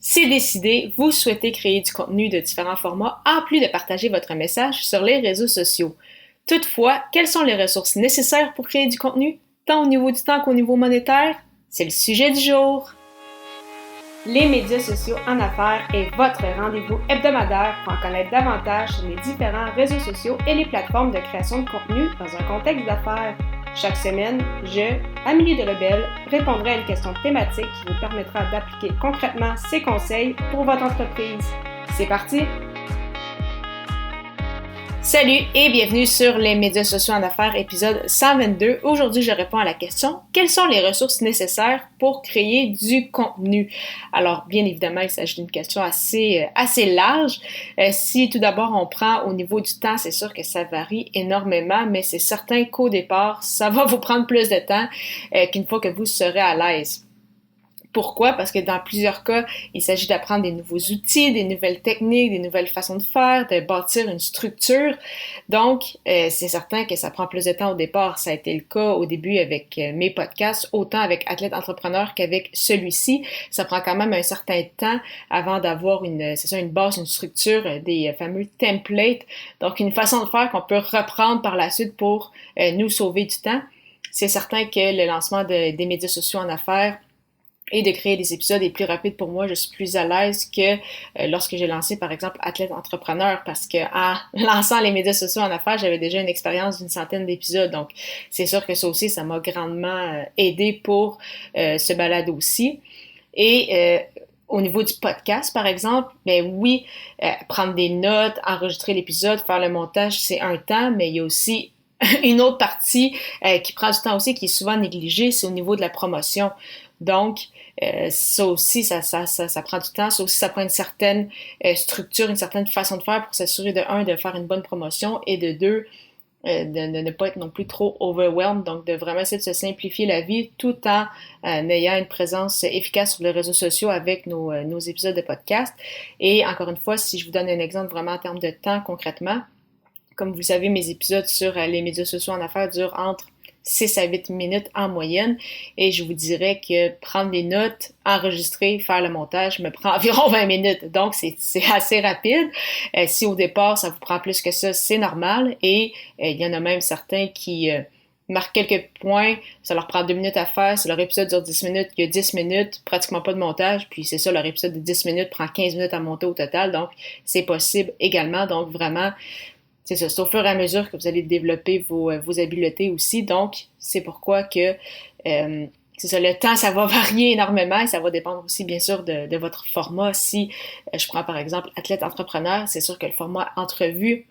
C'est décidé, vous souhaitez créer du contenu de différents formats en plus de partager votre message sur les réseaux sociaux. Toutefois, quelles sont les ressources nécessaires pour créer du contenu, tant au niveau du temps qu'au niveau monétaire? C'est le sujet du jour. Les médias sociaux en affaires est votre rendez-vous hebdomadaire pour en connaître davantage sur les différents réseaux sociaux et les plateformes de création de contenu dans un contexte d'affaires. Chaque semaine, je, Amélie de Lebel, répondrai à une question thématique qui vous permettra d'appliquer concrètement ces conseils pour votre entreprise. C'est parti! Salut et bienvenue sur les médias sociaux en affaires, épisode 122. Aujourd'hui, je réponds à la question « Quelles sont les ressources nécessaires pour créer du contenu? » Alors, bien évidemment, il s'agit d'une question assez large. Si tout d'abord on prend au niveau du temps, c'est sûr que ça varie énormément, mais c'est certain qu'au départ, ça va vous prendre plus de temps qu'une fois que vous serez à l'aise. Pourquoi? Parce que dans plusieurs cas, il s'agit d'apprendre des nouveaux outils, des nouvelles techniques, des nouvelles façons de faire, de bâtir une structure. Donc, c'est certain que ça prend plus de temps au départ. Ça a été le cas au début avec mes podcasts, autant avec Athlète Entrepreneur qu'avec celui-ci. Ça prend quand même un certain temps avant d'avoir une base, une structure, des fameux templates. Donc, une façon de faire qu'on peut reprendre par la suite pour nous sauver du temps. C'est certain que le lancement des médias sociaux en affaires et de créer des épisodes est plus rapide pour moi. Je suis plus à l'aise que lorsque j'ai lancé, par exemple, Athlète Entrepreneur, parce que en lançant les médias sociaux en affaires, j'avais déjà une expérience d'une centaine d'épisodes. Donc, c'est sûr que ça aussi, ça m'a grandement aidé pour ce balado aussi. Et au niveau du podcast, par exemple, ben oui, prendre des notes, enregistrer l'épisode, faire le montage, c'est un temps, mais il y a aussi une autre partie qui prend du temps aussi, qui est souvent négligée, c'est au niveau de la promotion. Donc, ça aussi, ça prend du temps. Ça aussi, ça prend une certaine structure, une certaine façon de faire pour s'assurer de faire une bonne promotion et de deux, de ne pas être non plus trop overwhelmed. Donc, de vraiment essayer de se simplifier la vie tout en ayant une présence efficace sur les réseaux sociaux avec nos épisodes de podcast. Et encore une fois, si je vous donne un exemple vraiment en termes de temps concrètement, comme vous le savez, mes épisodes sur les médias sociaux en affaires durent entre 6 à 8 minutes en moyenne et je vous dirais que prendre des notes, enregistrer, faire le montage me prend environ 20 minutes. Donc, c'est assez rapide. Si au départ, ça vous prend plus que ça, c'est normal et il y en a même certains qui marquent quelques points, ça leur prend 2 minutes à faire. Si leur épisode dure 10 minutes, il y a 10 minutes, pratiquement pas de montage, puis c'est ça, leur épisode de 10 minutes prend 15 minutes à monter au total. Donc, c'est possible également. Donc, vraiment, c'est ça, c'est au fur et à mesure que vous allez développer vos habiletés aussi. Donc, c'est pourquoi que, c'est ça, le temps, ça va varier énormément et ça va dépendre aussi, bien sûr, de votre format. Si je prends par exemple Athlète Entrepreneur, c'est sûr que le format entrevue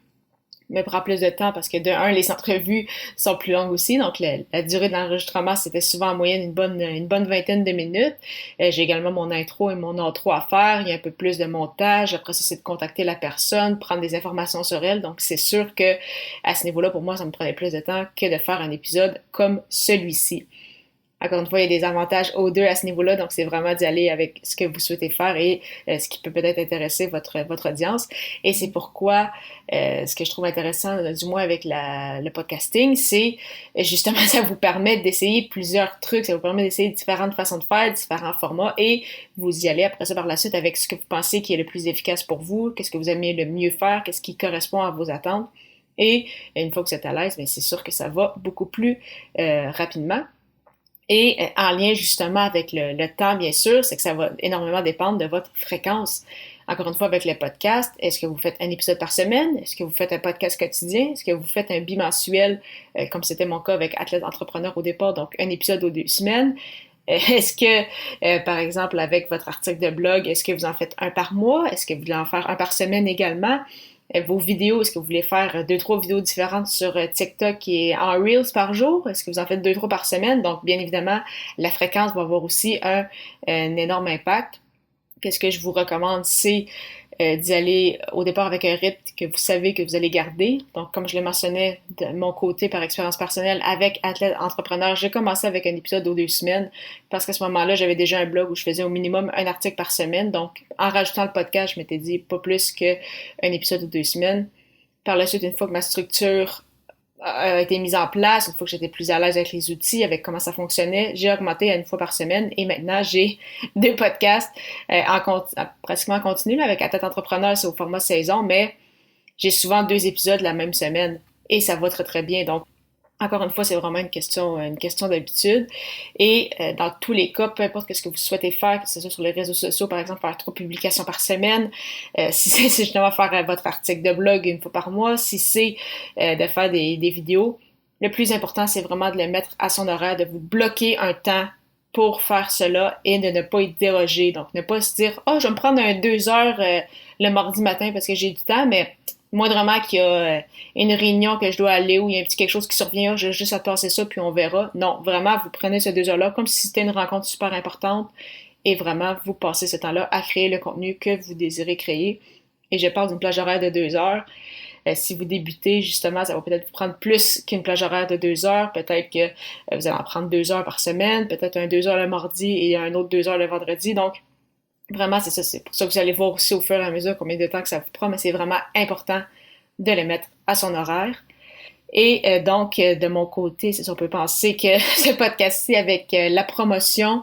me prend plus de temps parce que de un, les entrevues sont plus longues aussi, donc la durée de l'enregistrement, c'était souvent en moyenne une bonne vingtaine de minutes. J'ai également mon intro et mon outro à faire, il y a un peu plus de montage, après ça, c'est de contacter la personne, prendre des informations sur elle, donc c'est sûr que à ce niveau-là, pour moi, ça me prenait plus de temps que de faire un épisode comme celui-ci. Encore une fois, il y a des avantages aux deux à ce niveau-là, donc c'est vraiment d'y aller avec ce que vous souhaitez faire et ce qui peut peut-être intéresser votre audience. Et c'est pourquoi ce que je trouve intéressant, du moins avec le podcasting, c'est justement ça vous permet d'essayer plusieurs trucs, ça vous permet d'essayer différentes façons de faire, différents formats et vous y allez après ça par la suite avec ce que vous pensez qui est le plus efficace pour vous, qu'est-ce que vous aimez le mieux faire, qu'est-ce qui correspond à vos attentes. Et une fois que vous êtes à l'aise, bien, c'est sûr que ça va beaucoup plus rapidement. Et en lien justement avec le temps, bien sûr, c'est que ça va énormément dépendre de votre fréquence. Encore une fois, avec le podcast, est-ce que vous faites un épisode par semaine? Est-ce que vous faites un podcast quotidien? Est-ce que vous faites un bimensuel, comme c'était mon cas avec Athlète Entrepreneur au départ, donc un épisode aux 2 semaines? Est-ce que, par exemple, avec votre article de blog, est-ce que vous en faites un par mois? Est-ce que vous voulez en faire un par semaine également? Vos vidéos, est-ce que vous voulez faire 2-3 vidéos différentes sur TikTok et en Reels par jour? Est-ce que vous en faites 2-3 par semaine? Donc, bien évidemment, la fréquence va avoir aussi un énorme impact. Qu'est-ce que je vous recommande? C'est d'y aller au départ avec un rythme que vous savez que vous allez garder. Donc, comme je le mentionnais de mon côté par expérience personnelle, avec Athlète Entrepreneur, j'ai commencé avec un épisode aux 2 semaines parce qu'à ce moment-là, j'avais déjà un blog où je faisais au minimum un article par semaine. Donc, en rajoutant le podcast, je m'étais dit pas plus qu'un épisode aux 2 semaines. Par la suite, une fois que ma structure a été mise en place, une fois que j'étais plus à l'aise avec les outils, avec comment ça fonctionnait, j'ai augmenté à une fois par semaine et maintenant j'ai 2 podcasts pratiquement en continu, là, avec À tête entrepreneur, c'est au format saison, mais j'ai souvent 2 épisodes la même semaine et ça va très très bien. Donc, encore une fois, c'est vraiment une question d'habitude. Et dans tous les cas, peu importe ce que vous souhaitez faire, que ce soit sur les réseaux sociaux, par exemple, faire 3 publications par semaine, si c'est justement faire votre article de blog une fois par mois, si c'est de faire des vidéos, le plus important, c'est vraiment de le mettre à son horaire, de vous bloquer un temps pour faire cela et de ne pas y déroger. Donc, ne pas se dire, oh, je vais me prendre 2 heures le mardi matin parce que j'ai du temps, mais moindrement qu'il y a une réunion que je dois aller ou il y a un petit quelque chose qui survient, j'ai juste à passer ça puis on verra. Non, vraiment, vous prenez ces 2 heures-là comme si c'était une rencontre super importante et vraiment, vous passez ce temps-là à créer le contenu que vous désirez créer. Et je parle d'une plage horaire de 2 heures. Si vous débutez, justement, ça va peut-être vous prendre plus qu'une plage horaire de 2 heures. Peut-être que vous allez en prendre 2 heures par semaine, peut-être 2 heures le mardi et un autre 2 heures le vendredi. Donc, vraiment, c'est ça. C'est pour ça que vous allez voir aussi au fur et à mesure combien de temps que ça vous prend, mais c'est vraiment important de le mettre à son horaire. Et donc, de mon côté, c'est ça, on peut penser que ce podcast-ci, avec la promotion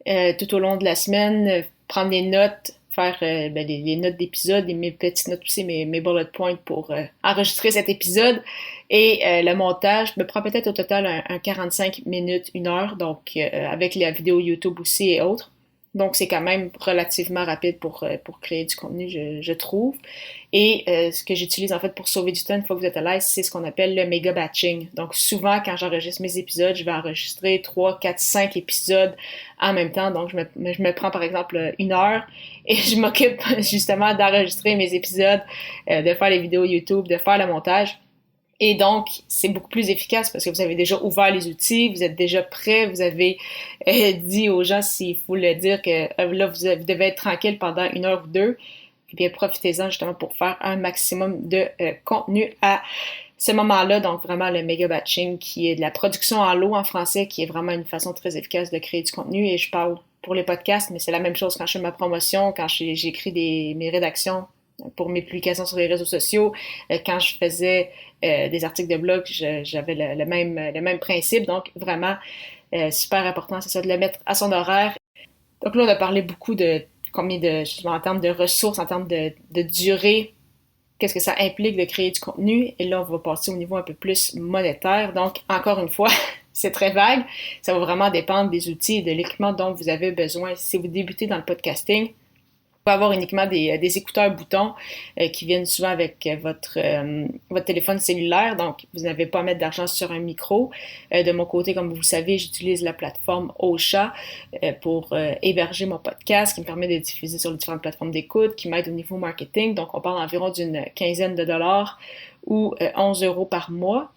tout au long de la semaine, prendre des notes, faire les notes d'épisode et mes petites notes aussi, mes bullet points pour enregistrer cet épisode. Et le montage me prend peut-être au total un 45 minutes, 1 heure, donc avec la vidéo YouTube aussi et autres. Donc, c'est quand même relativement rapide pour créer du contenu, je trouve. Et ce que j'utilise en fait pour sauver du temps une fois que vous êtes à l'aise, c'est ce qu'on appelle le méga batching. Donc, souvent, quand j'enregistre mes épisodes, je vais enregistrer 3, 4, 5 épisodes en même temps. Donc, je me prends par exemple 1 heure et je m'occupe justement d'enregistrer mes épisodes, de faire les vidéos YouTube, de faire le montage. Et donc, c'est beaucoup plus efficace parce que vous avez déjà ouvert les outils, vous êtes déjà prêt, vous avez dit aux gens s'il faut le dire que là, vous devez être tranquille pendant 1 heure ou 2. Et bien, profitez-en justement pour faire un maximum de contenu à ce moment-là. Donc, vraiment, le méga batching qui est de la production en lot en français, qui est vraiment une façon très efficace de créer du contenu. Et je parle pour les podcasts, mais c'est la même chose quand je fais ma promotion, quand j'écris mes rédactions pour mes publications sur les réseaux sociaux. Quand je faisais des articles de blog, j'avais le même principe. Donc, vraiment, super important, c'est ça, de le mettre à son horaire. Donc là, on a parlé beaucoup de justement, en termes de ressources, en termes de durée, qu'est-ce que ça implique de créer du contenu. Et là, on va passer au niveau un peu plus monétaire. Donc, encore une fois, c'est très vague. Ça va vraiment dépendre des outils et de l'équipement dont vous avez besoin. Si vous débutez dans le podcasting, peut avoir uniquement des écouteurs boutons qui viennent souvent avec votre téléphone cellulaire, donc vous n'avez pas à mettre d'argent sur un micro. De mon côté, comme vous le savez, j'utilise la plateforme Ocha pour héberger mon podcast, qui me permet de diffuser sur les différentes plateformes d'écoute, qui m'aide au niveau marketing. Donc, on parle environ d'une quinzaine de dollars ou 11 euros par mois.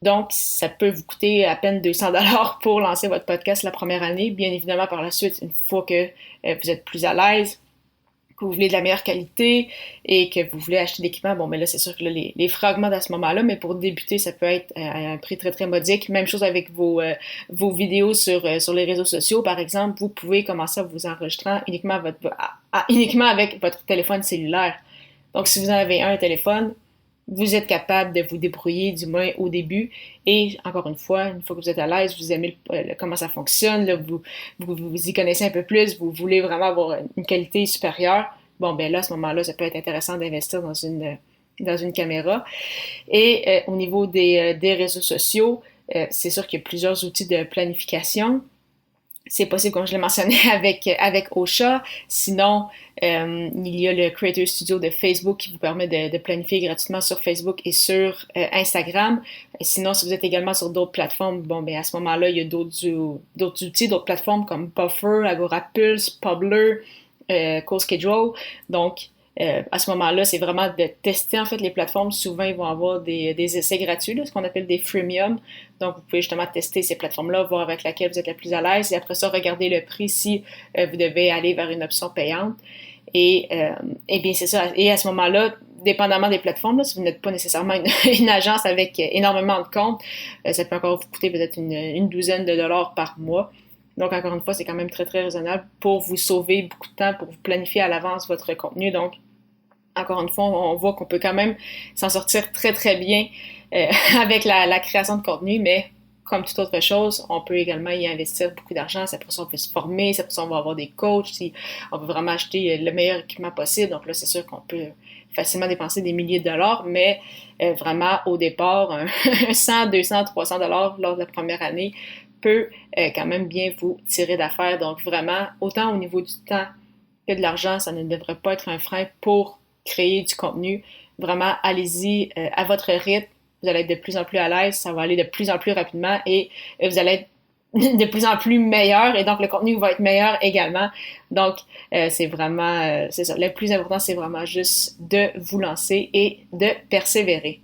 Donc, ça peut vous coûter à peine 200$ pour lancer votre podcast la première année. Bien évidemment, par la suite, une fois que vous êtes plus à l'aise, que vous voulez de la meilleure qualité et que vous voulez acheter d'équipement, bon, mais là, c'est sûr que là, les frais augmentent à ce moment-là, mais pour débuter, ça peut être à un prix très, très modique. Même chose avec vos vidéos sur les réseaux sociaux, par exemple. Vous pouvez commencer à vous enregistrer uniquement avec votre téléphone cellulaire. Donc, si vous en avez un téléphone, vous êtes capable de vous débrouiller, du moins au début. Et encore une fois que vous êtes à l'aise, vous aimez comment ça fonctionne, là, vous y connaissez un peu plus, vous voulez vraiment avoir une qualité supérieure, bon, ben là, à ce moment-là, ça peut être intéressant d'investir dans une caméra. Et au niveau des réseaux sociaux, c'est sûr qu'il y a plusieurs outils de planification. C'est possible, comme je l'ai mentionné, avec Ocha. Sinon, il y a le Creator Studio de Facebook qui vous permet de planifier gratuitement sur Facebook et sur Instagram. Et sinon, si vous êtes également sur d'autres plateformes, bon, ben à ce moment-là, il y a d'autres outils, d'autres plateformes comme Buffer, Agorapulse, Publer, CoSchedule. Donc, à ce moment-là, c'est vraiment de tester en fait les plateformes. Souvent, ils vont avoir des essais gratuits, là, ce qu'on appelle des freemium. Donc, vous pouvez justement tester ces plateformes-là, voir avec laquelle vous êtes la plus à l'aise. Et après ça, regardez le prix si vous devez aller vers une option payante. Et bien, c'est ça. Et à ce moment-là, dépendamment des plateformes, là, si vous n'êtes pas nécessairement une agence avec énormément de comptes, ça peut encore vous coûter peut-être une douzaine de dollars par mois. Donc, encore une fois, c'est quand même très, très raisonnable pour vous sauver beaucoup de temps, pour vous planifier à l'avance votre contenu. Donc, encore une fois, on voit qu'on peut quand même s'en sortir très, très bien avec la création de contenu, mais comme toute autre chose, on peut également y investir beaucoup d'argent. C'est pour ça qu'on peut se former, c'est pour ça qu'on va avoir des coachs, si on veut vraiment acheter le meilleur équipement possible. Donc là, c'est sûr qu'on peut facilement dépenser des milliers de dollars, mais vraiment, au départ, 100, 200, 300 dollars lors de la première année peut quand même bien vous tirer d'affaire. Donc vraiment, autant au niveau du temps que de l'argent, ça ne devrait pas être un frein pour créer du contenu. Vraiment, allez-y à votre rythme. Vous allez être de plus en plus à l'aise, ça va aller de plus en plus rapidement et vous allez être de plus en plus meilleur et donc le contenu va être meilleur également. Donc, c'est vraiment, c'est ça. Le plus important, c'est vraiment juste de vous lancer et de persévérer.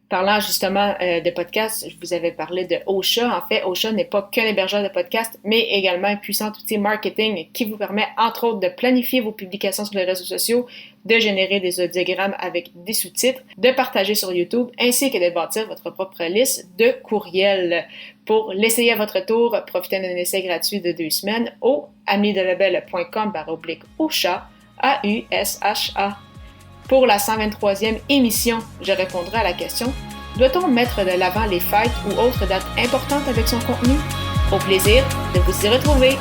Parlant justement de podcasts, je vous avais parlé de Ocha. En fait, Ocha n'est pas qu'un hébergeur de podcasts, mais également un puissant outil marketing qui vous permet, entre autres, de planifier vos publications sur les réseaux sociaux, de générer des audiogrammes avec des sous-titres, de partager sur YouTube, ainsi que de bâtir votre propre liste de courriels. Pour l'essayer à votre tour, profitez d'un essai gratuit de 2 semaines au amiedelabel.com/Ocha, AUSHA. Pour la 123e émission, je répondrai à la question « Doit-on mettre de l'avant les fêtes ou autres dates importantes avec son contenu? » Au plaisir de vous y retrouver!